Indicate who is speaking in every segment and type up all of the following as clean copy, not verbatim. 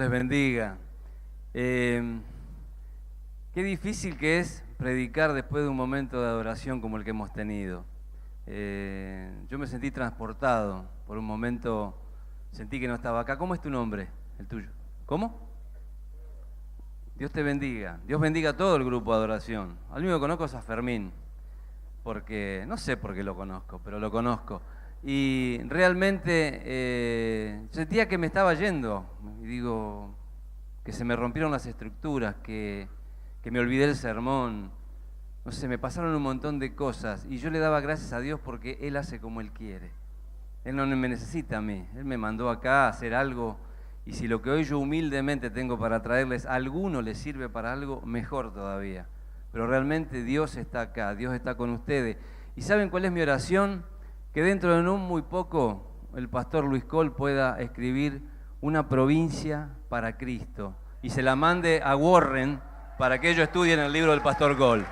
Speaker 1: les bendiga. Qué difícil que es predicar después de un momento de adoración como el que hemos tenido. Yo me sentí transportado. Por un momento sentí que no estaba acá. ¿Cómo es tu nombre? El tuyo. ¿Cómo? Dios te bendiga. Dios bendiga a todo el grupo de adoración. Al único que conozco es a Fermín. Porque, no sé por qué lo conozco, pero lo conozco. Y realmente sentía que me estaba yendo. Y digo, que se me rompieron las estructuras, que me olvidé el sermón. No sé, me pasaron un montón de cosas. Y yo le daba gracias a Dios porque Él hace como Él quiere. Él no me necesita a mí. Él me mandó acá a hacer algo. Y si lo que hoy yo humildemente tengo para traerles a alguno les sirve para algo, mejor todavía. Pero realmente Dios está acá, Dios está con ustedes. ¿Y saben cuál es mi oración? Que dentro de no muy poco el pastor Luis Col pueda escribir una provincia para Cristo y se la mande a Warren para que ellos estudien el libro del pastor Col.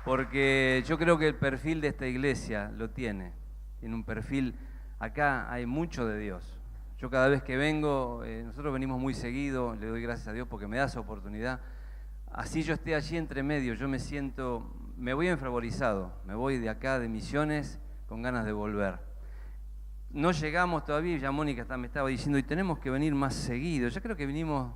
Speaker 1: Porque yo creo que el perfil de esta iglesia lo tiene. Tiene un perfil, acá hay mucho de Dios. Yo cada vez que vengo, nosotros venimos muy seguido, le doy gracias a Dios porque me da esa oportunidad. Así yo esté allí entre medio, yo me voy enfervorizado, me voy de acá de Misiones con ganas de volver. No llegamos todavía, ya Mónica me estaba diciendo, y tenemos que venir más seguido. Yo creo que vinimos,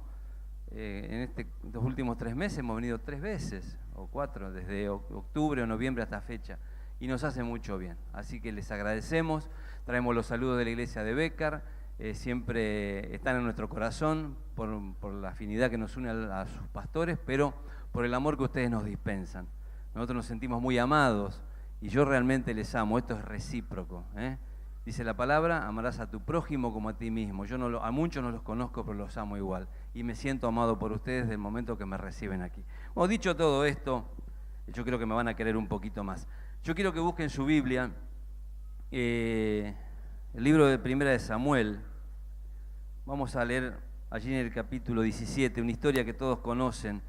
Speaker 1: en los últimos 3 meses, hemos venido 3 veces, o 4, desde octubre o noviembre hasta fecha, y nos hace mucho bien. Así que les agradecemos, traemos los saludos de la iglesia de Bécar, siempre están en nuestro corazón por la afinidad que nos une a sus pastores, pero por el amor que ustedes nos dispensan. Nosotros nos sentimos muy amados y yo realmente les amo, esto es recíproco. Dice la palabra, amarás a tu prójimo como a ti mismo. Yo a muchos no los conozco, pero los amo igual. Y me siento amado por ustedes desde el momento que me reciben aquí. Bueno, dicho todo esto, yo creo que me van a querer un poquito más. Yo quiero que busquen su Biblia, el libro de Primera de Samuel. Vamos a leer allí en el capítulo 17, una historia que todos conocen.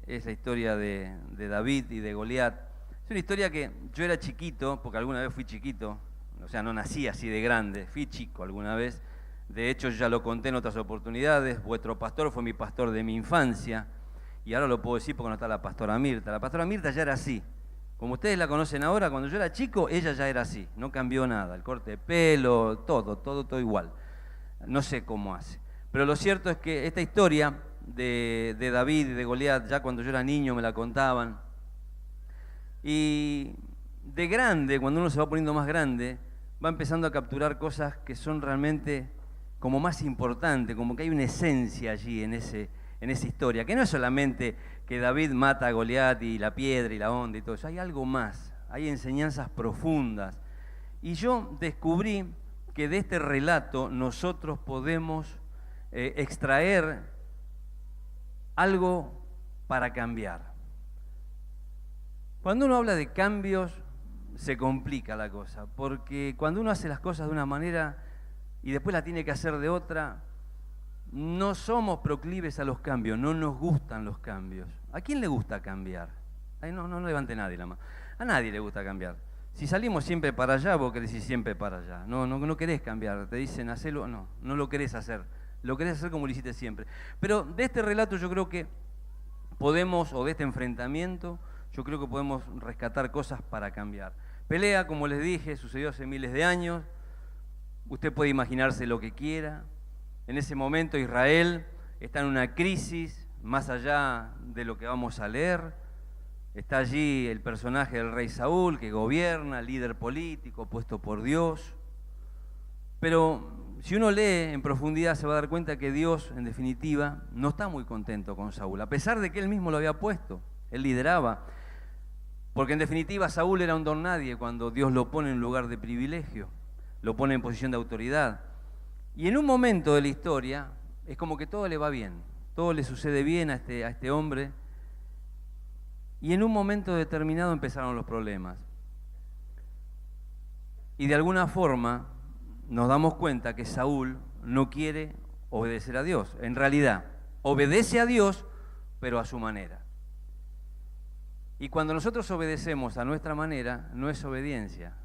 Speaker 1: Es la historia de David y de Goliat. Es una historia que yo era chiquito, porque alguna vez fui chiquito, o sea, no nací así de grande, fui chico alguna vez. De hecho, yo ya lo conté en otras oportunidades. Vuestro pastor fue mi pastor de mi infancia. Y ahora lo puedo decir porque no está la pastora Mirta. La pastora Mirta ya era así. Como ustedes la conocen ahora, cuando yo era chico, ella ya era así. No cambió nada. El corte de pelo, todo igual. No sé cómo hace. Pero lo cierto es que esta historia de David y de Goliat, ya cuando yo era niño me la contaban. Y de grande, cuando uno se va poniendo más grande, va empezando a capturar cosas que son realmente como más importantes, como que hay una esencia allí en esa historia, que no es solamente que David mata a Goliat y la piedra y la onda y todo eso, hay algo más, hay enseñanzas profundas. Y yo descubrí que de este relato nosotros podemos extraer algo para cambiar. Cuando uno habla de cambios, se complica la cosa, porque cuando uno hace las cosas de una manera y después la tiene que hacer de otra, no somos proclives a los cambios, no nos gustan los cambios. ¿A quién le gusta cambiar? Ay, no levante nadie la mano. A nadie le gusta cambiar. Si salimos siempre para allá, vos querés ir siempre para allá. No querés cambiar, te dicen hacelo, no lo querés hacer. Lo querés hacer como lo hiciste siempre. Pero de este relato yo creo que podemos, o de este enfrentamiento, yo creo que podemos rescatar cosas para cambiar. Pelea, como les dije, sucedió hace miles de años. Usted puede imaginarse lo que quiera. En ese momento Israel está en una crisis, más allá de lo que vamos a leer. Está allí el personaje del rey Saúl, que gobierna, líder político, puesto por Dios. Pero si uno lee en profundidad se va a dar cuenta que Dios, en definitiva, no está muy contento con Saúl, a pesar de que él mismo lo había puesto, él lideraba. Porque en definitiva Saúl era un don nadie cuando Dios lo pone en lugar de privilegio, lo pone en posición de autoridad. Y en un momento de la historia es como que todo le va bien, todo le sucede bien a este hombre. Y en un momento determinado empezaron los problemas. Y de alguna forma nos damos cuenta que Saúl no quiere obedecer a Dios. En realidad, obedece a Dios, pero a su manera. Y cuando nosotros obedecemos a nuestra manera, no es obediencia,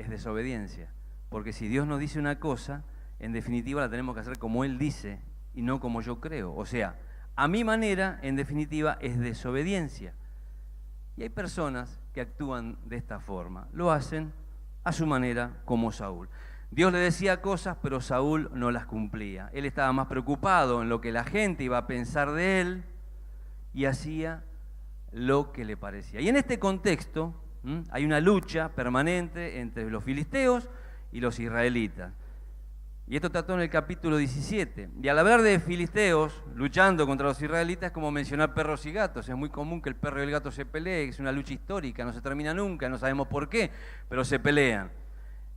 Speaker 1: es desobediencia. Porque si Dios nos dice una cosa, en definitiva la tenemos que hacer como Él dice y no como yo creo. O sea, a mi manera, en definitiva, es desobediencia. Y hay personas que actúan de esta forma. Lo hacen a su manera, como Saúl. Dios le decía cosas, pero Saúl no las cumplía. Él estaba más preocupado en lo que la gente iba a pensar de él y hacía lo que le parecía. Y en este contexto hay una lucha permanente entre los filisteos y los israelitas. Y esto trató en el capítulo 17. Y al hablar de filisteos luchando contra los israelitas es como mencionar perros y gatos. Es muy común que el perro y el gato se peleen, es una lucha histórica, no se termina nunca, no sabemos por qué, pero se pelean.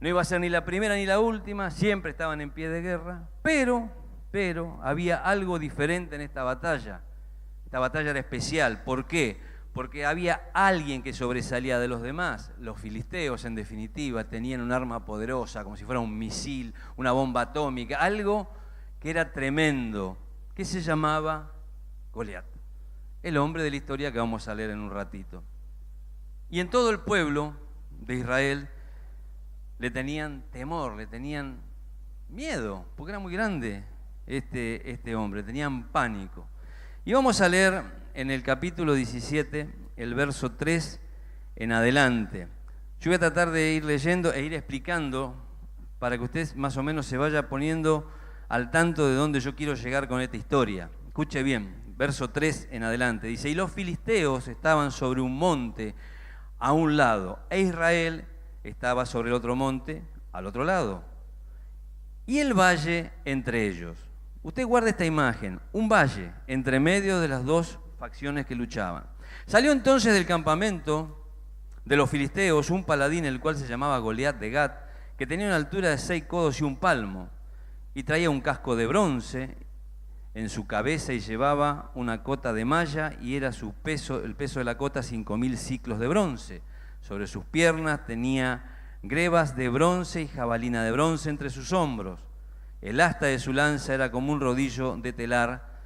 Speaker 1: No iba a ser ni la primera ni la última, siempre estaban en pie de guerra, pero había algo diferente en esta batalla. Esta batalla era especial. ¿Por qué? Porque había alguien que sobresalía de los demás. Los filisteos, en definitiva, tenían un arma poderosa, como si fuera un misil, una bomba atómica, algo que era tremendo, que se llamaba Goliat, el hombre de la historia que vamos a leer en un ratito. Y en todo el pueblo de Israel le tenían temor, le tenían miedo, porque era muy grande este hombre, tenían pánico. Y vamos a leer en el capítulo 17, el verso 3 en adelante. Yo voy a tratar de ir leyendo e ir explicando para que usted más o menos se vaya poniendo al tanto de dónde yo quiero llegar con esta historia. Escuche bien, verso 3 en adelante. Dice, y los filisteos estaban sobre un monte a un lado, e Israel estaba sobre el otro monte al otro lado, y el valle entre ellos. Usted guarda esta imagen, un valle entre medio de las dos facciones que luchaban. Salió entonces del campamento de los filisteos un paladín, el cual se llamaba Goliat de Gat, que tenía una altura de 6 codos y un palmo, y traía un casco de bronce en su cabeza y llevaba una cota de malla, y era su peso, el peso de la cota, 5.000 siclos de bronce. Sobre sus piernas tenía grebas de bronce y jabalina de bronce entre sus hombros. El asta de su lanza era como un rodillo de telar,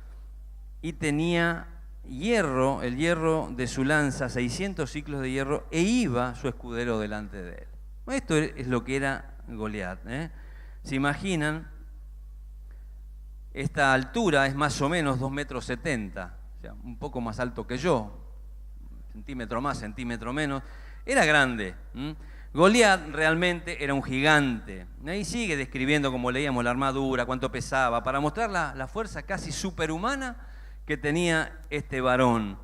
Speaker 1: y tenía hierro, el hierro de su lanza, 600 ciclos de hierro, e iba su escudero delante de él. Esto es lo que era Goliat, ¿eh? ¿Se imaginan? Esta altura es más o menos 2,70 metros, o sea, un poco más alto que yo, centímetro más, centímetro menos. Era grande. Goliat realmente era un gigante. Ahí sigue describiendo, como leíamos, la armadura, cuánto pesaba, para mostrar la fuerza casi superhumana que tenía este varón.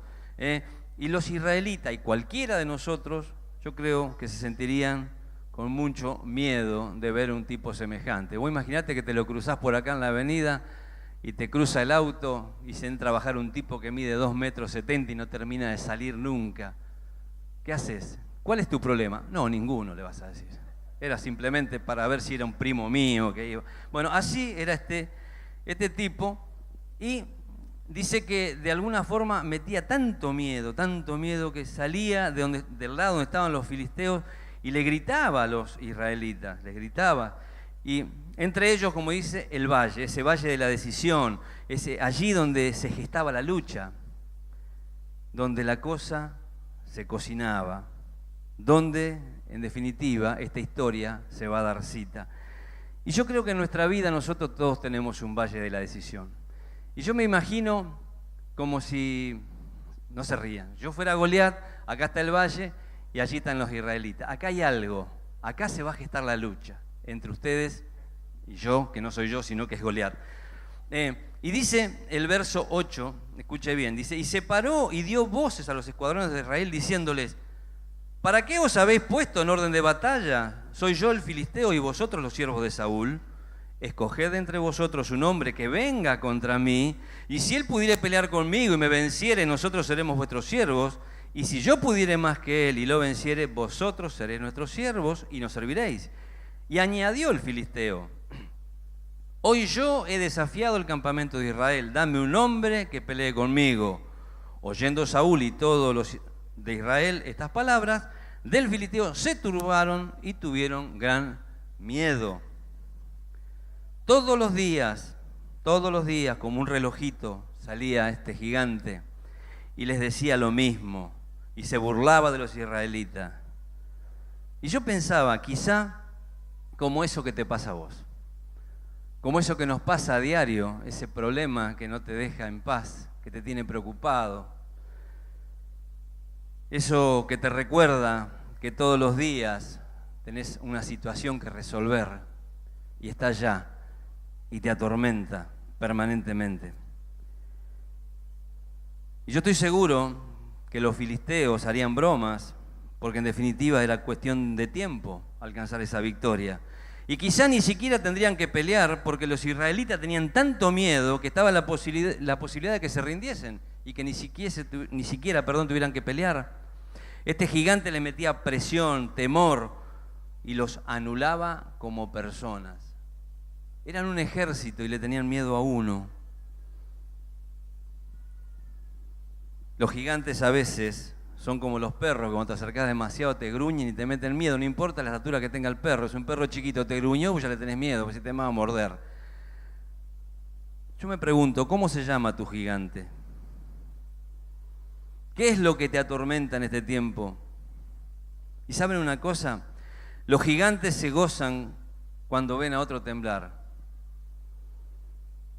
Speaker 1: Y los israelitas y cualquiera de nosotros, yo creo que se sentirían con mucho miedo de ver un tipo semejante. Vos imaginate que te lo cruzás por acá en la avenida y te cruza el auto y se entra a bajar un tipo que mide 2,70 metros y no termina de salir nunca. ¿Qué haces? ¿Cuál es tu problema? No, ninguno, le vas a decir. Era simplemente para ver si era un primo mío que iba. Bueno, así era este tipo, y dice que de alguna forma metía tanto miedo que salía del lado donde estaban los filisteos y le gritaba a los israelitas, les gritaba. Y entre ellos, como dice, el valle, ese valle de la decisión, allí donde se gestaba la lucha, donde la cosa se cocinaba, donde, en definitiva, esta historia se va a dar cita. Y yo creo que en nuestra vida nosotros todos tenemos un valle de la decisión. Y yo me imagino como si, no se rían, yo fuera Goliat, acá está el valle y allí están los israelitas. Acá hay algo, acá se va a gestar la lucha entre ustedes y yo, que no soy yo, sino que es Goliat. Y dice el verso 8, escuche bien, dice, y se paró y dio voces a los escuadrones de Israel diciéndoles, ¿para qué os habéis puesto en orden de batalla? ¿Soy yo el filisteo y vosotros los siervos de Saúl? Escoged entre vosotros un hombre que venga contra mí, y si él pudiere pelear conmigo y me venciere, nosotros seremos vuestros siervos, y si yo pudiere más que él y lo venciere, vosotros seréis nuestros siervos y nos serviréis. Y añadió el filisteo, hoy yo he desafiado el campamento de Israel, dame un hombre que pelee conmigo. Oyendo Saúl y todos los de Israel estas palabras del filisteo, se turbaron y tuvieron gran miedo. Todos los días, como un relojito, salía este gigante y les decía lo mismo, y se burlaba de los israelitas. Y yo pensaba, quizá como eso que te pasa a vos, como eso que nos pasa a diario, ese problema que no te deja en paz, que te tiene preocupado, eso que te recuerda que todos los días tenés una situación que resolver y está allá y te atormenta permanentemente. Y yo estoy seguro que los filisteos harían bromas, porque en definitiva era cuestión de tiempo alcanzar esa victoria. Y quizá ni siquiera tendrían que pelear, porque los israelitas tenían tanto miedo que estaba la posibilidad de que se rindiesen y que ni siquiera tuvieran que pelear. Este gigante le metía presión, temor y los anulaba como personas. Eran un ejército y le tenían miedo a uno. Los gigantes a veces son como los perros, que cuando te acercás demasiado te gruñen y te meten miedo, no importa la estatura que tenga el perro. Si un perro chiquito te gruñó, pues ya le tenés miedo, porque si te va a morder. Yo me pregunto, ¿cómo se llama tu gigante? ¿Qué es lo que te atormenta en este tiempo? ¿Y saben una cosa? Los gigantes se gozan cuando ven a otro temblar.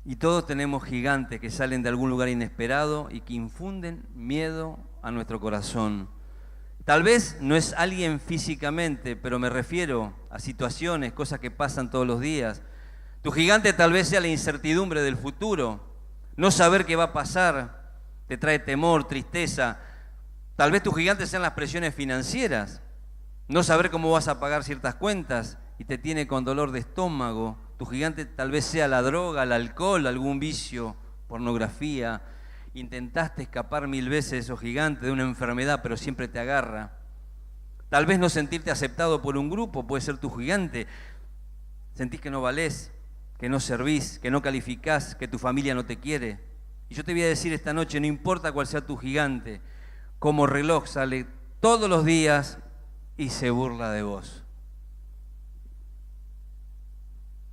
Speaker 1: Y todos tenemos gigantes que salen de algún lugar inesperado y que infunden miedo a nuestro corazón. Tal vez no es alguien físicamente, pero me refiero a situaciones, cosas que pasan todos los días. Tu gigante tal vez sea la incertidumbre del futuro. No saber qué va a pasar te trae temor, tristeza. Tal vez tu gigante sean las presiones financieras. No saber cómo vas a pagar ciertas cuentas y te tiene con dolor de estómago. Tu gigante tal vez sea la droga, el alcohol, algún vicio, pornografía. Intentaste escapar 1000 veces de esos gigantes, de una enfermedad, pero siempre te agarra. Tal vez no sentirte aceptado por un grupo puede ser tu gigante. Sentís que no valés, que no servís, que no calificás, que tu familia no te quiere. Y yo te voy a decir esta noche, no importa cuál sea tu gigante, como reloj sale todos los días y se burla de vos.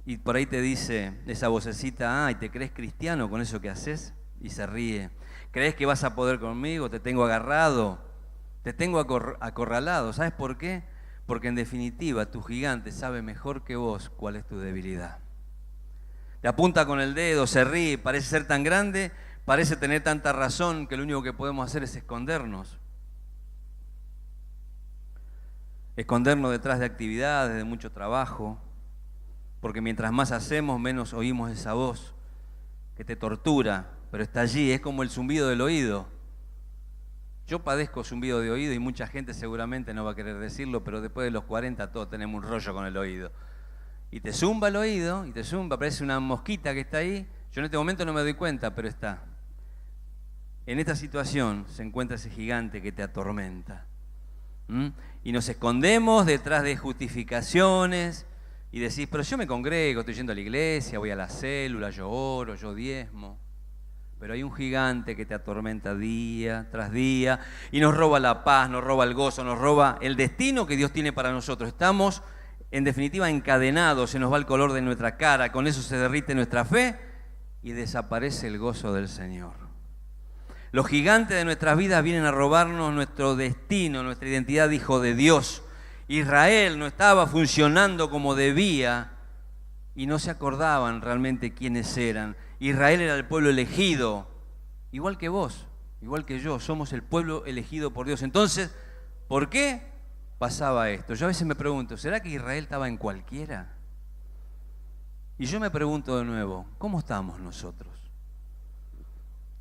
Speaker 1: Y por ahí te dice esa vocecita, ¿y te crees cristiano con eso que haces? Y se ríe. ¿Crees que vas a poder conmigo? Te tengo agarrado, te tengo acorralado. ¿Sabes por qué? Porque en definitiva tu gigante sabe mejor que vos cuál es tu debilidad. Te apunta con el dedo, se ríe, parece ser tan grande, parece tener tanta razón que lo único que podemos hacer es escondernos. Escondernos detrás de actividades, de mucho trabajo. Porque mientras más hacemos, menos oímos esa voz que te tortura, pero está allí, es como el zumbido del oído. Yo padezco zumbido de oído y mucha gente seguramente no va a querer decirlo, pero después de los 40 todos tenemos un rollo con el oído. Y te zumba el oído, y te zumba, parece una mosquita que está ahí. Yo en este momento no me doy cuenta, pero está. En esta situación se encuentra ese gigante que te atormenta. Y nos escondemos detrás de justificaciones, y decís, pero yo me congrego, estoy yendo a la iglesia, voy a la célula, yo oro, yo diezmo. Pero hay un gigante que te atormenta día tras día y nos roba la paz, nos roba el gozo, nos roba el destino que Dios tiene para nosotros. Estamos, en definitiva, encadenados, se nos va el color de nuestra cara, con eso se derrite nuestra fe y desaparece el gozo del Señor. Los gigantes de nuestras vidas vienen a robarnos nuestro destino, nuestra identidad de hijo de Dios. Israel no estaba funcionando como debía y no se acordaban realmente quiénes eran. Israel era el pueblo elegido, igual que vos, igual que yo, somos el pueblo elegido por Dios. Entonces, ¿por qué pasaba esto? Yo a veces me pregunto, ¿será que Israel estaba en cualquiera? Y yo me pregunto de nuevo, ¿cómo estamos nosotros?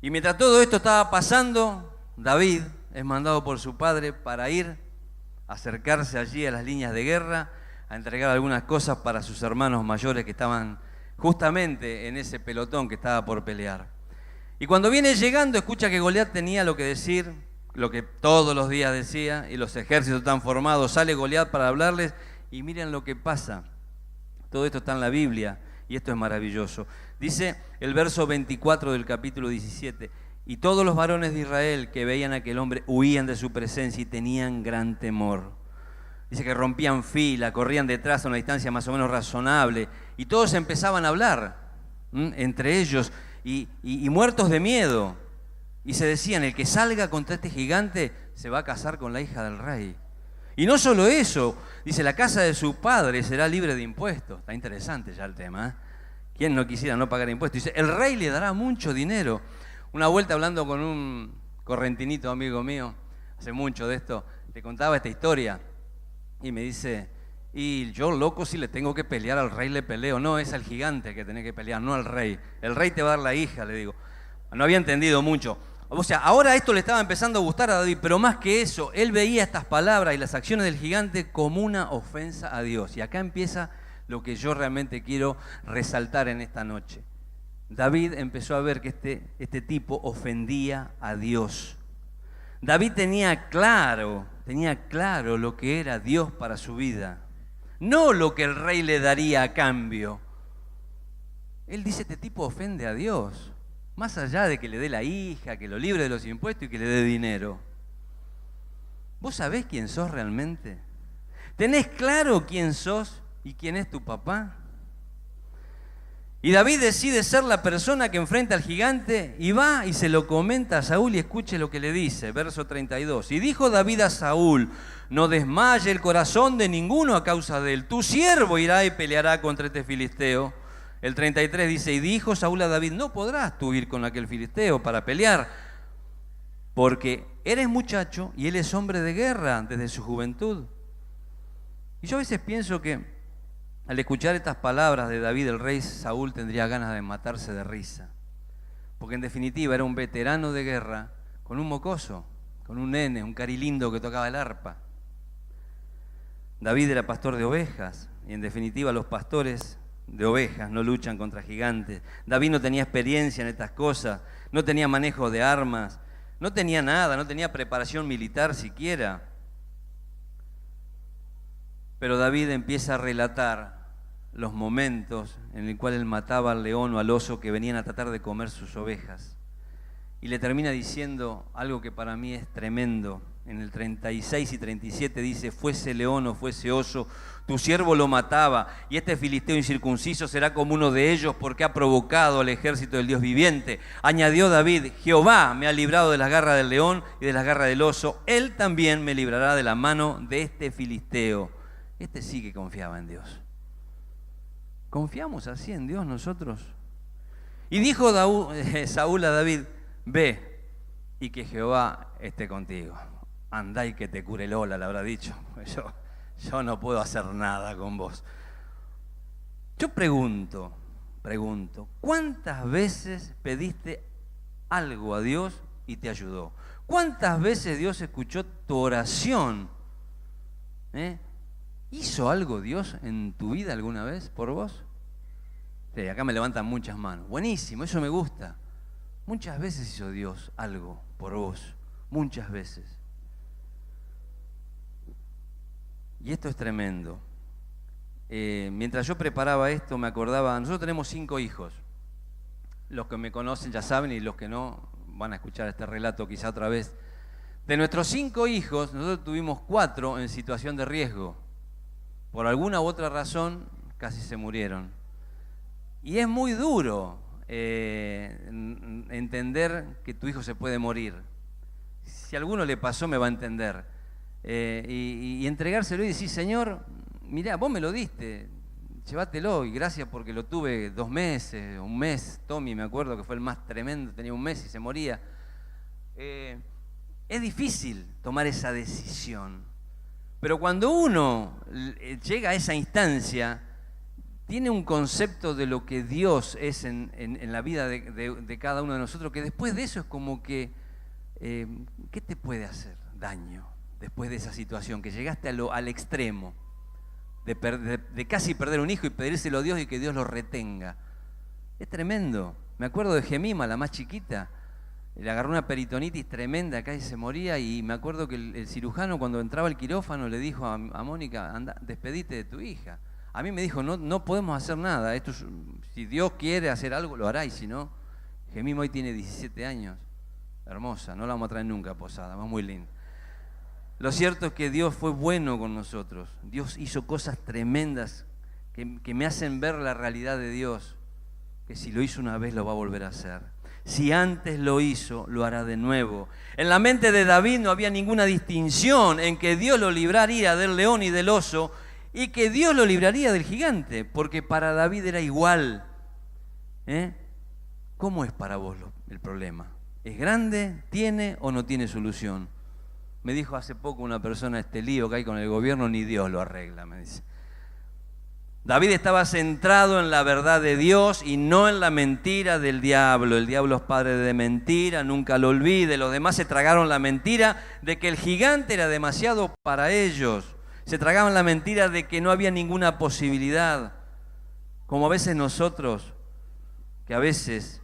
Speaker 1: Y mientras todo esto estaba pasando, David es mandado por su padre para ir acercarse allí a las líneas de guerra, a entregar algunas cosas para sus hermanos mayores que estaban justamente en ese pelotón que estaba por pelear. Y cuando viene llegando, escucha que Goliat tenía lo que decir, lo que todos los días decía, y los ejércitos están formados, sale Goliat para hablarles, y miren lo que pasa. Todo esto está en la Biblia, y esto es maravilloso. Dice el verso 24 del capítulo 17, y todos los varones de Israel que veían a aquel hombre huían de su presencia y tenían gran temor. Dice que rompían fila, corrían detrás a una distancia más o menos razonable y todos empezaban a hablar entre ellos y muertos de miedo. Y se decían, el que salga contra este gigante se va a casar con la hija del rey. Y no solo eso, dice, la casa de su padre será libre de impuestos. Está interesante ya el tema, ¿eh? ¿Quién no quisiera no pagar impuestos? Dice, el rey le dará mucho dinero. Una vuelta hablando con un correntinito amigo mío, hace mucho de esto, le contaba esta historia y me dice, y yo loco si le tengo que pelear al rey le peleo. No, es al gigante que tenés que pelear, no al rey. El rey te va a dar la hija, le digo. No había entendido mucho. O sea, ahora esto le estaba empezando a gustar a David, pero más que eso, él veía estas palabras y las acciones del gigante como una ofensa a Dios. Y acá empieza lo que yo realmente quiero resaltar en esta noche. David empezó a ver que este tipo ofendía a Dios. David tenía claro lo que era Dios para su vida, no lo que el rey le daría a cambio. Él dice, este tipo ofende a Dios, más allá de que le dé la hija, que lo libre de los impuestos y que le dé dinero. ¿Vos sabés quién sos realmente? ¿Tenés claro quién sos y quién es tu papá? Y David decide ser la persona que enfrenta al gigante y va y se lo comenta a Saúl y escuche lo que le dice, verso 32. Y dijo David a Saúl, no desmaye el corazón de ninguno a causa de él. Tu siervo irá y peleará contra este filisteo. El 33 dice, y dijo Saúl a David, no podrás tú ir con aquel filisteo para pelear, porque eres muchacho y él es hombre de guerra desde su juventud. Y yo a veces pienso que al escuchar estas palabras de David, el rey Saúl tendría ganas de matarse de risa. Porque en definitiva era un veterano de guerra con un mocoso, con un nene, un carilindo que tocaba el arpa. David era pastor de ovejas y en definitiva los pastores de ovejas no luchan contra gigantes. David no tenía experiencia en estas cosas, no tenía manejo de armas, no tenía nada, no tenía preparación militar siquiera. Pero David empieza a relatar los momentos en el cual él mataba al león o al oso que venían a tratar de comer sus ovejas. Y le termina diciendo algo que para mí es tremendo. En el 36 y 37 dice, fuese león o fuese oso, tu siervo lo mataba, y este filisteo incircunciso será como uno de ellos porque ha provocado al ejército del Dios viviente. Añadió David, Jehová me ha librado de las garras del león y de las garras del oso, él también me librará de la mano de este filisteo. Este sí que confiaba en Dios. ¿Confiamos así en Dios nosotros? Y dijo Saúl a David, ve y que Jehová esté contigo. Andá y que te cure Lola, le habrá dicho. Yo no puedo hacer nada con vos. Yo pregunto, ¿cuántas veces pediste algo a Dios y te ayudó? ¿Cuántas veces Dios escuchó tu oración? ¿Hizo algo Dios en tu vida alguna vez por vos? Sí, acá me levantan muchas manos. Buenísimo, eso me gusta. Muchas veces hizo Dios algo por vos, muchas veces. Y esto es tremendo. Mientras yo preparaba esto me acordaba, nosotros tenemos 5 hijos. Los que me conocen ya saben y los que no van a escuchar este relato quizá otra vez. De nuestros 5 hijos, nosotros tuvimos 4 en situación de riesgo. Por alguna u otra razón, casi se murieron. Y es muy duro entender que tu hijo se puede morir. Si a alguno le pasó, me va a entender. Y entregárselo y decir, Señor, mirá, vos me lo diste, llévatelo, y gracias porque lo tuve 2 meses, 1 mes. Tommy, me acuerdo que fue el más tremendo, tenía 1 mes y se moría. Es difícil tomar esa decisión. Pero cuando uno llega a esa instancia, tiene un concepto de lo que Dios es en la vida de cada uno de nosotros, que después de eso es como que, ¿qué te puede hacer daño después de esa situación? Que llegaste al extremo de casi perder un hijo y pedírselo a Dios y que Dios lo retenga. Es tremendo. Me acuerdo de Gemima, la más chiquita. Le agarró una peritonitis tremenda acá y se moría, y me acuerdo que el cirujano cuando entraba al quirófano le dijo a Mónica, anda, despedite de tu hija. A mí me dijo, no podemos hacer nada, si Dios quiere hacer algo lo hará, y si no, Gemima hoy tiene 17 años, hermosa, no la vamos a traer nunca a Posada, es muy linda. Lo cierto es que Dios fue bueno con nosotros, Dios hizo cosas tremendas que me hacen ver la realidad de Dios, que si lo hizo una vez lo va a volver a hacer. Si antes lo hizo, lo hará de nuevo. En la mente de David no había ninguna distinción en que Dios lo libraría del león y del oso y que Dios lo libraría del gigante, porque para David era igual. ¿Cómo es para vos el problema? ¿Es grande? ¿Tiene o no tiene solución? Me dijo hace poco una persona, este lío que hay con el gobierno, ni Dios lo arregla, me dice. David estaba centrado en la verdad de Dios y no en la mentira del diablo. El diablo es padre de mentira, nunca lo olvide. Los demás se tragaron la mentira de que el gigante era demasiado para ellos. Se tragaban la mentira de que no había ninguna posibilidad. Como a veces nosotros, que a veces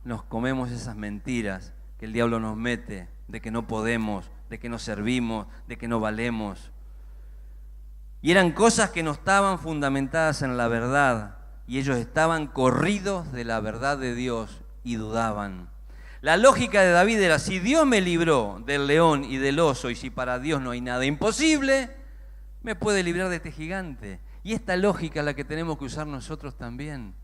Speaker 1: nos comemos esas mentiras que el diablo nos mete, de que no podemos, de que no servimos, de que no valemos. Y eran cosas que no estaban fundamentadas en la verdad, y ellos estaban corridos de la verdad de Dios y dudaban. La lógica de David era, si Dios me libró del león y del oso, y si para Dios no hay nada imposible, me puede librar de este gigante. Y esta lógica es la que tenemos que usar nosotros también.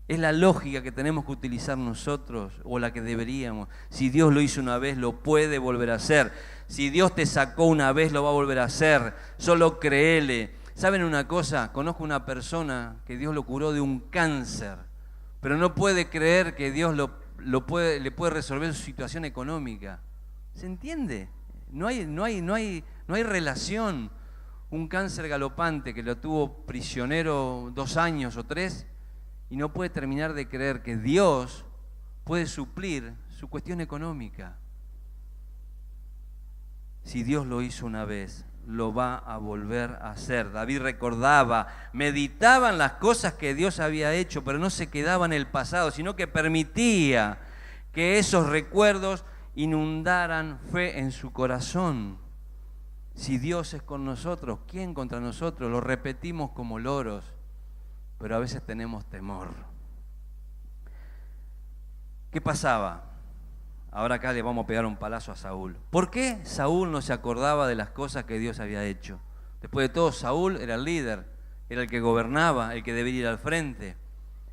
Speaker 1: Es la lógica que tenemos que utilizar nosotros, o la que deberíamos. Si Dios lo hizo una vez, lo puede volver a hacer. Si Dios te sacó una vez, lo va a volver a hacer. Solo créele. ¿Saben una cosa? Conozco una persona que Dios lo curó de un cáncer, pero no puede creer que Dios le puede resolver su situación económica. ¿Se entiende? No hay relación. Un cáncer galopante que lo tuvo prisionero 2 años o 3, y no puede terminar de creer que Dios puede suplir su cuestión económica. Si Dios lo hizo una vez, lo va a volver a hacer. David recordaba, meditaba en las cosas que Dios había hecho, pero no se quedaba en el pasado, sino que permitía que esos recuerdos inundaran fe en su corazón. Si Dios es con nosotros, ¿quién contra nosotros? Lo repetimos como loros, pero a veces tenemos temor. ¿Qué pasaba? Ahora acá le vamos a pegar un palazo a Saúl. ¿Por qué Saúl no se acordaba de las cosas que Dios había hecho? Después de todo, Saúl era el líder, era el que gobernaba, el que debía ir al frente,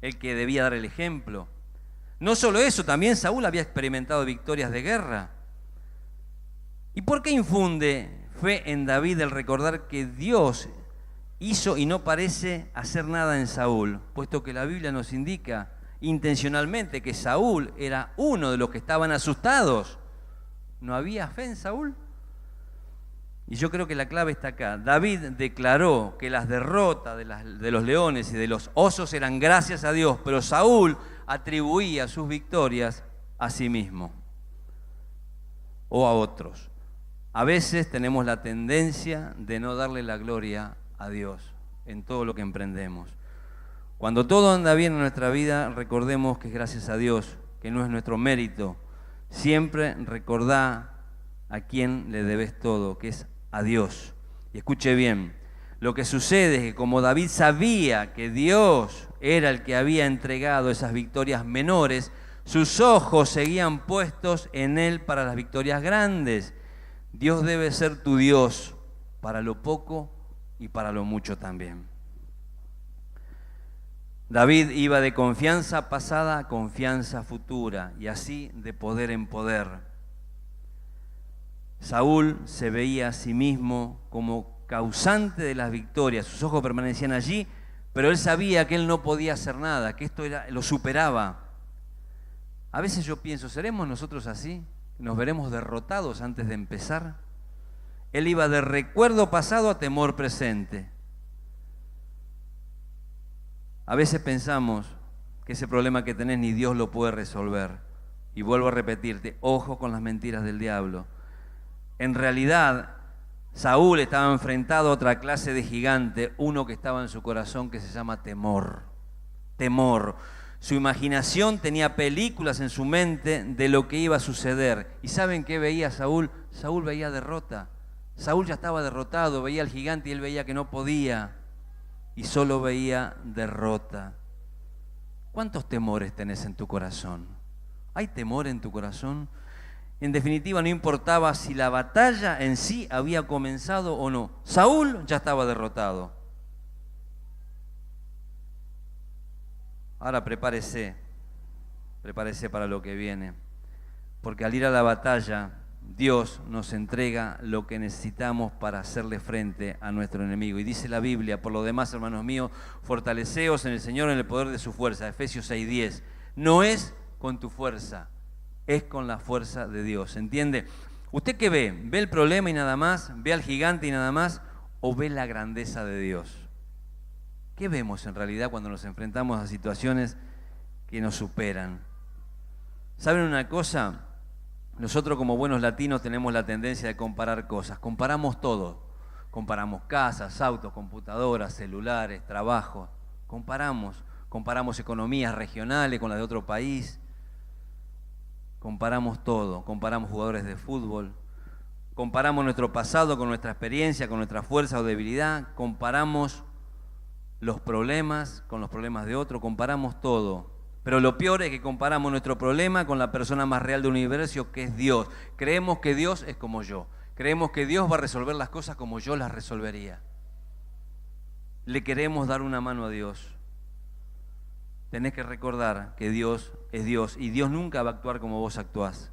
Speaker 1: el que debía dar el ejemplo. No solo eso, también Saúl había experimentado victorias de guerra. ¿Y por qué infunde fe en David el recordar que Dios hizo y no parece hacer nada en Saúl? Puesto que la Biblia nos indica intencionalmente que Saúl era uno de los que estaban asustados. ¿No había fe en Saúl? Y yo creo que la clave está acá. David declaró que las derrotas de los leones y de los osos eran gracias a Dios, pero Saúl atribuía sus victorias a sí mismo o a otros. A veces tenemos la tendencia de no darle la gloria a Dios en todo lo que emprendemos. Cuando todo anda bien en nuestra vida, recordemos que es gracias a Dios, que no es nuestro mérito. Siempre recordá a quién le debes todo, que es a Dios. Y escuche bien, lo que sucede es que como David sabía que Dios era el que había entregado esas victorias menores, sus ojos seguían puestos en Él para las victorias grandes. Dios debe ser tu Dios para lo poco y para lo mucho también. David iba de confianza pasada a confianza futura, y así de poder en poder. Saúl se veía a sí mismo como causante de las victorias, sus ojos permanecían allí, pero él sabía que él no podía hacer nada, que esto lo superaba. A veces yo pienso, ¿seremos nosotros así? ¿Nos veremos derrotados antes de empezar? Él iba de recuerdo pasado a temor presente. A veces pensamos que ese problema que tenés ni Dios lo puede resolver. Y vuelvo a repetirte, ojo con las mentiras del diablo. En realidad, Saúl estaba enfrentado a otra clase de gigante, uno que estaba en su corazón que se llama temor. Temor. Su imaginación tenía películas en su mente de lo que iba a suceder. ¿Y saben qué veía Saúl? Saúl veía derrota. Saúl ya estaba derrotado, veía al gigante y él veía que no podía. Y solo veía derrota. ¿Cuántos temores tenés en tu corazón? ¿Hay temor en tu corazón? En definitiva, no importaba si la batalla en sí había comenzado o no. Saúl ya estaba derrotado. Ahora prepárese, prepárese para lo que viene. Porque al ir a la batalla, Dios nos entrega lo que necesitamos para hacerle frente a nuestro enemigo. Y dice la Biblia, por lo demás, hermanos míos, fortaleceos en el Señor en el poder de su fuerza. Efesios 6:10. No es con tu fuerza, es con la fuerza de Dios. ¿Entiende? ¿Usted qué ve? ¿Ve el problema y nada más? ¿Ve al gigante y nada más? ¿O ve la grandeza de Dios? ¿Qué vemos en realidad cuando nos enfrentamos a situaciones que nos superan? ¿Saben una cosa? Nosotros como buenos latinos tenemos la tendencia de comparar cosas. Comparamos todo. Comparamos casas, autos, computadoras, celulares, trabajo. Comparamos economías regionales con las de otro país. Comparamos todo. Comparamos jugadores de fútbol. Comparamos nuestro pasado con nuestra experiencia, con nuestra fuerza o debilidad. Comparamos los problemas con los problemas de otro. Comparamos todo. Pero lo peor es que comparamos nuestro problema con la persona más real del universo, que es Dios. Creemos que Dios es como yo. Creemos que Dios va a resolver las cosas como yo las resolvería. Le queremos dar una mano a Dios. Tenés que recordar que Dios es Dios y Dios nunca va a actuar como vos actuás.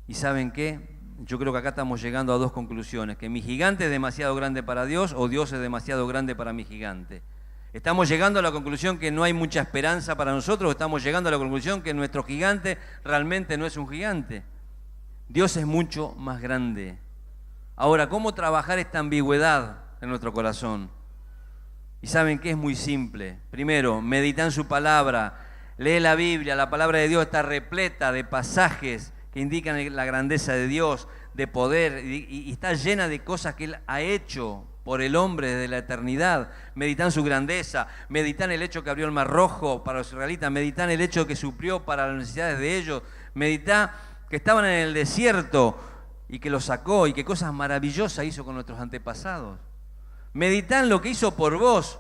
Speaker 1: ¿Y saben qué? Yo creo que acá estamos llegando a dos conclusiones. Que mi gigante es demasiado grande para Dios o Dios es demasiado grande para mi gigante. ¿Estamos llegando a la conclusión que no hay mucha esperanza para nosotros o estamos llegando a la conclusión que nuestro gigante realmente no es un gigante? Dios es mucho más grande. Ahora, ¿cómo trabajar esta ambigüedad en nuestro corazón? Y saben que es muy simple. Primero, medita en su palabra, lee la Biblia. La palabra de Dios está repleta de pasajes que indican la grandeza de Dios, de poder, y está llena de cosas que Él ha hecho por el hombre desde la eternidad. Medita en su grandeza, medita en el hecho que abrió el Mar Rojo para los israelitas, medita en el hecho que suplió para las necesidades de ellos, medita que estaban en el desierto y que los sacó y qué cosas maravillosas hizo con nuestros antepasados. Medita en lo que hizo por vos.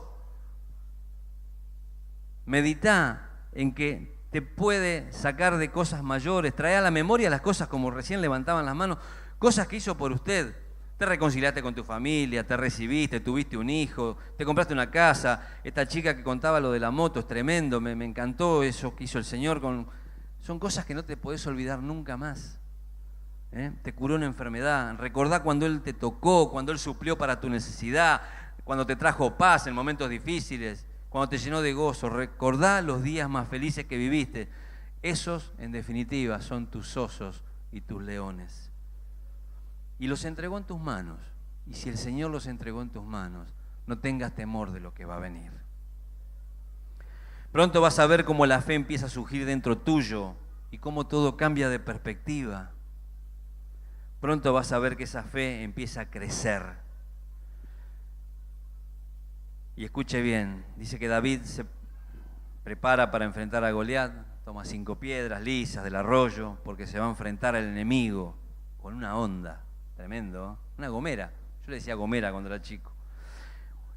Speaker 1: Medita en que te puede sacar de cosas mayores, trae a la memoria las cosas como recién levantaban las manos, cosas que hizo por usted. Te reconciliaste con tu familia, te recibiste, tuviste un hijo, te compraste una casa. Esta chica que contaba lo de la moto es tremendo, me encantó eso que hizo el Señor. Son cosas que no te podés olvidar nunca más. Te curó una enfermedad. Recordá cuando Él te tocó, cuando Él suplió para tu necesidad, cuando te trajo paz en momentos difíciles, cuando te llenó de gozo. Recordá los días más felices que viviste. Esos, en definitiva, son tus osos y tus leones. Y los entregó en tus manos. Y si el Señor los entregó en tus manos, no tengas temor de lo que va a venir. Pronto vas a ver cómo la fe empieza a surgir dentro tuyo y cómo todo cambia de perspectiva. Pronto vas a ver que esa fe empieza a crecer. Y escuche bien, dice que David se prepara para enfrentar a Goliat, toma 5 piedras lisas del arroyo, porque se va a enfrentar al enemigo con una onda. Tremendo, ¿eh? Una gomera. Yo le decía gomera cuando era chico.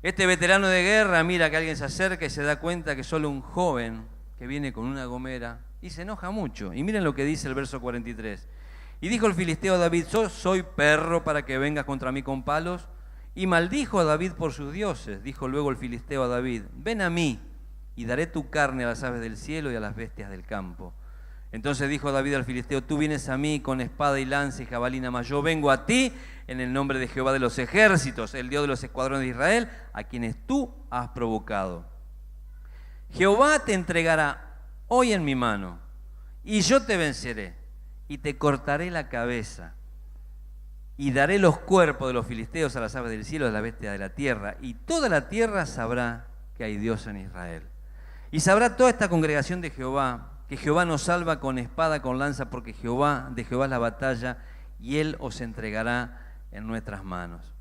Speaker 1: Este veterano de guerra mira que alguien se acerca y se da cuenta que solo un joven que viene con una gomera y se enoja mucho. Y miren lo que dice el verso 43. Y dijo el filisteo a David: soy perro para que vengas contra mí con palos. Y maldijo a David por sus dioses. Dijo luego el filisteo a David: ven a mí y daré tu carne a las aves del cielo y a las bestias del campo. Entonces dijo David al filisteo: tú vienes a mí con espada y lanza y jabalina, mas yo vengo a ti en el nombre de Jehová de los ejércitos, el Dios de los escuadrones de Israel, a quienes tú has provocado. Jehová te entregará hoy en mi mano, y yo te venceré, y te cortaré la cabeza, y daré los cuerpos de los filisteos a las aves del cielo y a las bestias de la tierra, y toda la tierra sabrá que hay Dios en Israel. Y sabrá toda esta congregación de Jehová que Jehová nos salva con espada, con lanza, porque de Jehová es la batalla, y Él os entregará en nuestras manos.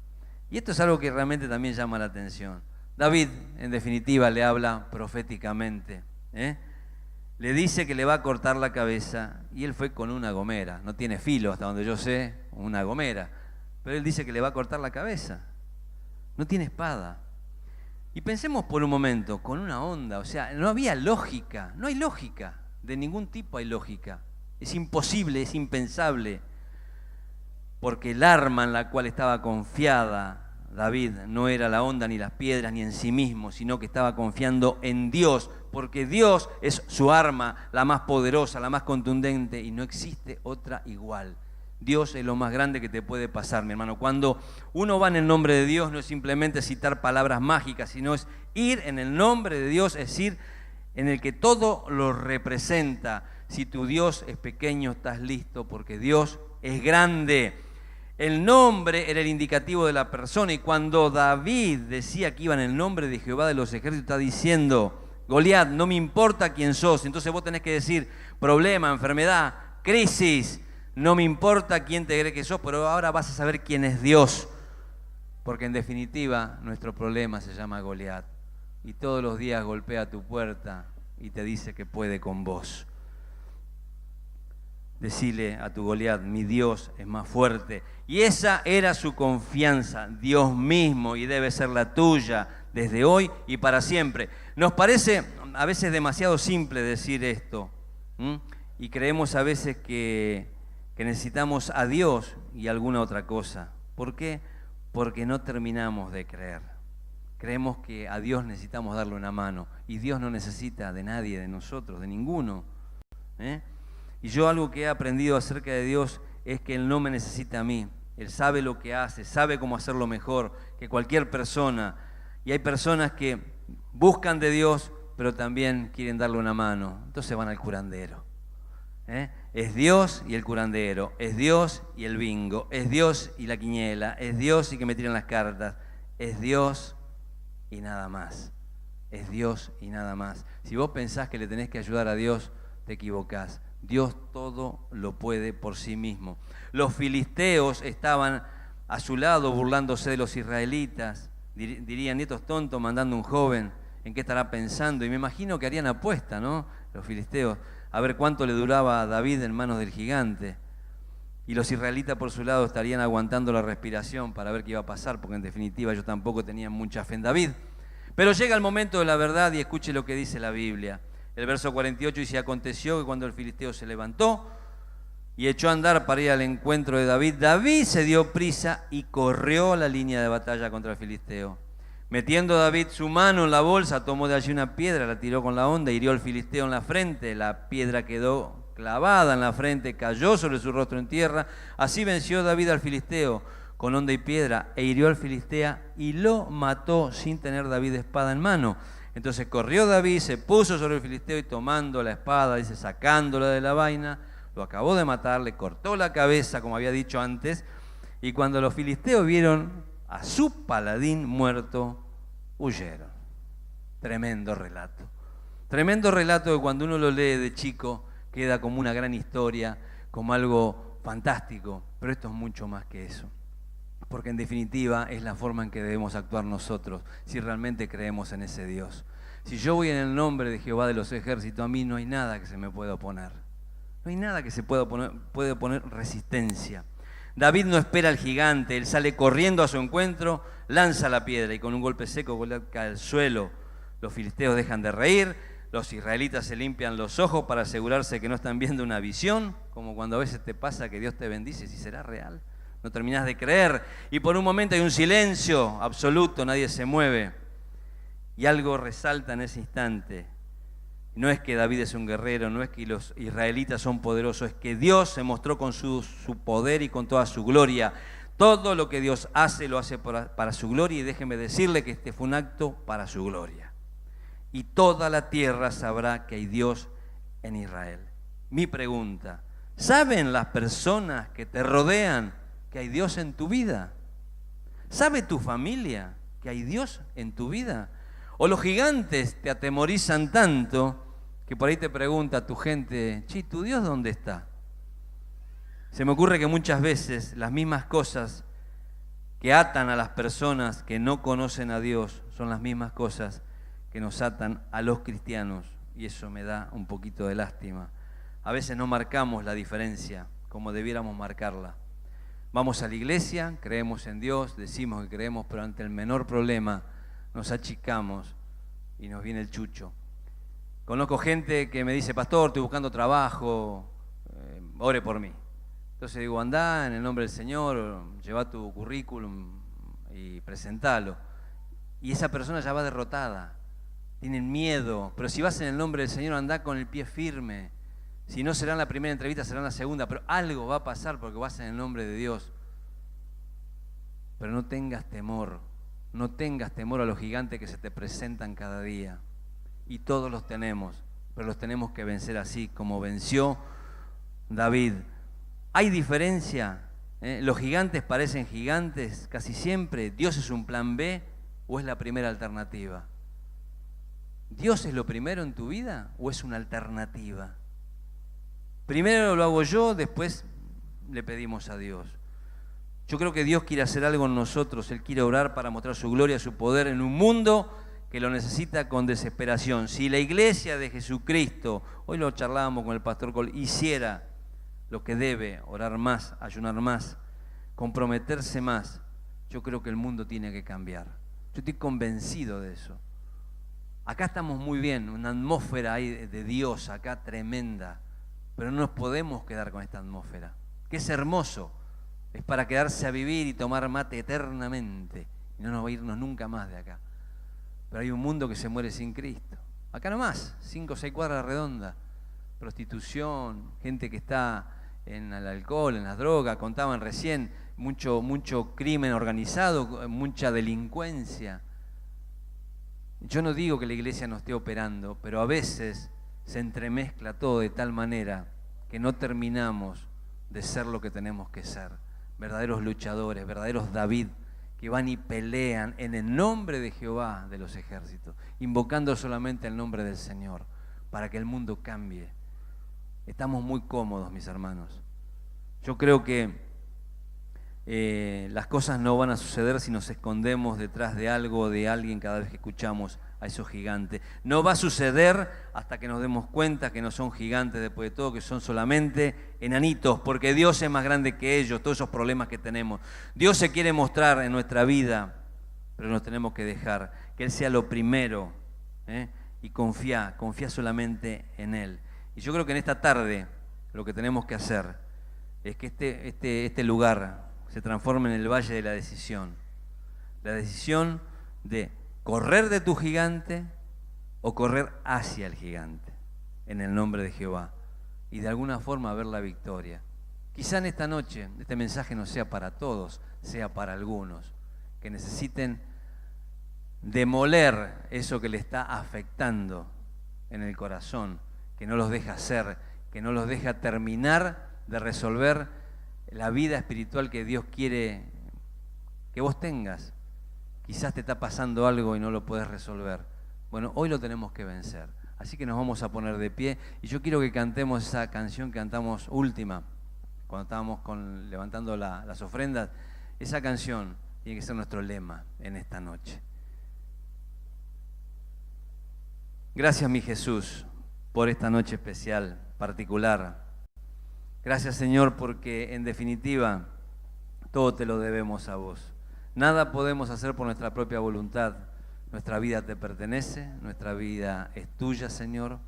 Speaker 1: Y esto es algo que realmente también llama la atención. David, en definitiva, le habla proféticamente. Le dice que le va a cortar la cabeza, y él fue con una gomera. No tiene filo, hasta donde yo sé, una gomera. Pero él dice que le va a cortar la cabeza. No tiene espada. Y pensemos por un momento, con una onda, o sea, no había lógica, no hay lógica. De ningún tipo hay lógica. Es imposible, es impensable. Porque el arma en la cual estaba confiada David no era la onda ni las piedras ni en sí mismo, sino que estaba confiando en Dios, porque Dios es su arma, la más poderosa, la más contundente, y no existe otra igual. Dios es lo más grande que te puede pasar, mi hermano. Cuando uno va en el nombre de Dios, no es simplemente citar palabras mágicas, sino es ir en el nombre de Dios, es decir, en el que todo lo representa. Si tu Dios es pequeño, estás listo, porque Dios es grande. El nombre era el indicativo de la persona, y cuando David decía que iba en el nombre de Jehová de los ejércitos, está diciendo: Goliat, no me importa quién sos. Entonces vos tenés que decir: problema, enfermedad, crisis, no me importa quién te cree que sos, pero ahora vas a saber quién es Dios. Porque en definitiva, nuestro problema se llama Goliat, y todos los días golpea tu puerta y te dice que puede con vos. Decile a tu Goliat: mi Dios es más fuerte. Y esa era su confianza, Dios mismo, y debe ser la tuya desde hoy y para siempre. Nos parece a veces demasiado simple decir esto, y creemos a veces que necesitamos a Dios y alguna otra cosa. ¿Por qué? Porque no terminamos de creer. Creemos que a Dios necesitamos darle una mano, y Dios no necesita de nadie, de nosotros, de ninguno. Y yo algo que he aprendido acerca de Dios es que Él no me necesita a mí. Él sabe lo que hace, sabe cómo hacerlo mejor que cualquier persona. Y hay personas que buscan de Dios, pero también quieren darle una mano. Entonces van al curandero. Es Dios y el curandero, es Dios y el bingo, es Dios y la quiniela, es Dios y que me tiran las cartas, es Dios y nada más. Es Dios y nada más. Si vos pensás que le tenés que ayudar a Dios, te equivocás. Dios todo lo puede por sí mismo. Los filisteos estaban a su lado burlándose de los israelitas. Dirían: estos tontos mandando un joven, ¿en qué estará pensando? Y me imagino que harían apuesta, ¿no? Los filisteos, a ver cuánto le duraba a David en manos del gigante. Y los israelitas por su lado estarían aguantando la respiración para ver qué iba a pasar, porque en definitiva ellos tampoco tenían mucha fe en David. Pero llega el momento de la verdad, y escuche lo que dice la Biblia. El verso 48 dice: aconteció que cuando el filisteo se levantó y echó a andar para ir al encuentro de David, David se dio prisa y corrió la línea de batalla contra el filisteo. Metiendo David su mano en la bolsa, tomó de allí una piedra, la tiró con la honda, hirió al filisteo en la frente. La piedra quedó clavada en la frente, cayó sobre su rostro en tierra. Así venció David al filisteo con honda y piedra, e hirió al filistea y lo mató sin tener David espada en mano. Entonces corrió David, se puso sobre el filisteo y tomando la espada, dice, sacándola de la vaina, lo acabó de matar, le cortó la cabeza, como había dicho antes, y cuando los filisteos vieron a su paladín muerto, huyeron. Tremendo relato. Tremendo relato que cuando uno lo lee de chico queda como una gran historia, como algo fantástico, pero esto es mucho más que eso. Porque en definitiva es la forma en que debemos actuar nosotros, si realmente creemos en ese Dios. Si yo voy en el nombre de Jehová de los ejércitos, a mí no hay nada que se me pueda oponer. No hay nada que se pueda oponer resistencia. David no espera al gigante, él sale corriendo a su encuentro, lanza la piedra y con un golpe seco Goliat cae al suelo. Los filisteos dejan de reír, los israelitas se limpian los ojos para asegurarse que no están viendo una visión, como cuando a veces te pasa que Dios te bendice, si será real. No terminás de creer y por un momento hay un silencio absoluto, nadie se mueve. Y algo resalta en ese instante. No es que David es un guerrero, no es que los israelitas son poderosos, es que Dios se mostró con su poder y con toda su gloria. Todo lo que Dios hace, lo hace para su gloria, y déjeme decirle que este fue un acto para su gloria. Y toda la tierra sabrá que hay Dios en Israel. Mi pregunta, ¿saben las personas que te rodean que hay Dios en tu vida? ¿Sabe tu familia que hay Dios en tu vida? ¿O los gigantes te atemorizan tanto que por ahí te pregunta tu gente, che, ¿tu Dios dónde está? Se me ocurre que muchas veces las mismas cosas que atan a las personas que no conocen a Dios son las mismas cosas que nos atan a los cristianos, y eso me da un poquito de lástima. A veces no marcamos la diferencia como debiéramos marcarla. Vamos a la iglesia, creemos en Dios, decimos que creemos, pero ante el menor problema nos achicamos y nos viene el chucho. Conozco gente que me dice, pastor, estoy buscando trabajo, ore por mí. Entonces digo, andá en el nombre del Señor, lleva tu currículum, y presentalo. Y esa persona ya va derrotada. Tienen miedo, pero si vas en el nombre del Señor, andá con el pie firme. Si no será en la primera entrevista, será en la segunda, pero algo va a pasar porque vas en el nombre de Dios. Pero no tengas temor a los gigantes que se te presentan cada día. Y todos los tenemos, pero los tenemos que vencer así, como venció David. ¿Hay diferencia? ¿Los gigantes parecen gigantes casi siempre? ¿Dios es un plan B o es la primera alternativa? ¿Dios es lo primero en tu vida o es una alternativa? Primero lo hago yo, después le pedimos a Dios. Yo creo que Dios quiere hacer algo en nosotros. Él quiere orar para mostrar su gloria, su poder en un mundo que lo necesita con desesperación. Si la iglesia de Jesucristo, hoy lo charlábamos con el pastor Col, hiciera lo que debe, orar más, ayunar más, comprometerse más, yo creo que el mundo tiene que cambiar. Yo estoy convencido de eso. Acá estamos muy bien, una atmósfera ahí de Dios acá tremenda, pero no nos podemos quedar con esta atmósfera, que es hermoso, es para quedarse a vivir y tomar mate eternamente, y no nos va a irnos nunca más de acá. Pero hay un mundo que se muere sin Cristo. Acá nomás, 5 o 6 cuadras redondas, prostitución, gente que está en el alcohol, en las drogas, contaban recién, mucho crimen organizado, mucha delincuencia. Yo no digo que la iglesia no esté operando, pero a veces se entremezcla todo de tal manera que no terminamos de ser lo que tenemos que ser. Verdaderos luchadores, verdaderos David, que van y pelean en el nombre de Jehová de los ejércitos, invocando solamente el nombre del Señor, para que el mundo cambie. Estamos muy cómodos, mis hermanos. Yo creo que las cosas no van a suceder si nos escondemos detrás de algo o de alguien cada vez que escuchamos a esos gigantes. No va a suceder hasta que nos demos cuenta que no son gigantes después de todo, que son solamente enanitos, porque Dios es más grande que ellos, todos esos problemas que tenemos. Dios se quiere mostrar en nuestra vida, pero nos tenemos que dejar que Él sea lo primero, y confía solamente en Él. Y yo creo que en esta tarde lo que tenemos que hacer es que este lugar se transforme en el valle de la decisión. La decisión de correr de tu gigante o correr hacia el gigante, en el nombre de Jehová. Y de alguna forma ver la victoria. Quizá en esta noche este mensaje no sea para todos, sea para algunos que necesiten demoler eso que le está afectando en el corazón, que no los deja ser, que no los deja terminar de resolver la vida espiritual que Dios quiere que vos tengas. Quizás te está pasando algo y no lo podés resolver. Bueno, hoy lo tenemos que vencer. Así que nos vamos a poner de pie y yo quiero que cantemos esa canción que cantamos última, cuando estábamos levantando las ofrendas. Esa canción tiene que ser nuestro lema en esta noche. Gracias, mi Jesús, por esta noche especial, particular. Gracias, Señor, porque en definitiva todo te lo debemos a vos. Nada podemos hacer por nuestra propia voluntad. Nuestra vida te pertenece, nuestra vida es tuya, Señor.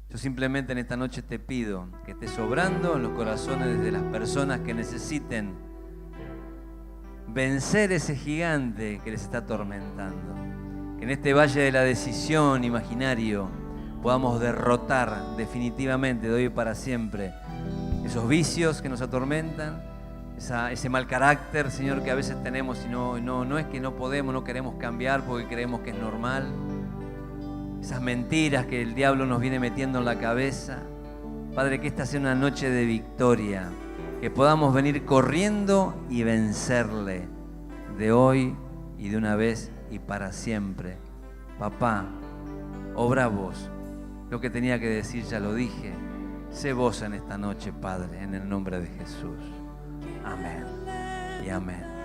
Speaker 1: Yo simplemente en esta noche te pido que estés obrando en los corazones de las personas que necesiten vencer ese gigante que les está atormentando. Que en este valle de la decisión imaginario podamos derrotar definitivamente de hoy para siempre esos vicios que nos atormentan, ese mal carácter, Señor, que a veces tenemos y no es que no podemos, no queremos cambiar porque creemos que es normal. Esas mentiras que el diablo nos viene metiendo en la cabeza. Padre, que esta sea una noche de victoria, que podamos venir corriendo y vencerle de hoy y de una vez y para siempre. Papá, obra vos. Lo que tenía que decir ya lo dije. Sé vos en esta noche, Padre, en el nombre de Jesús. Amén y amén.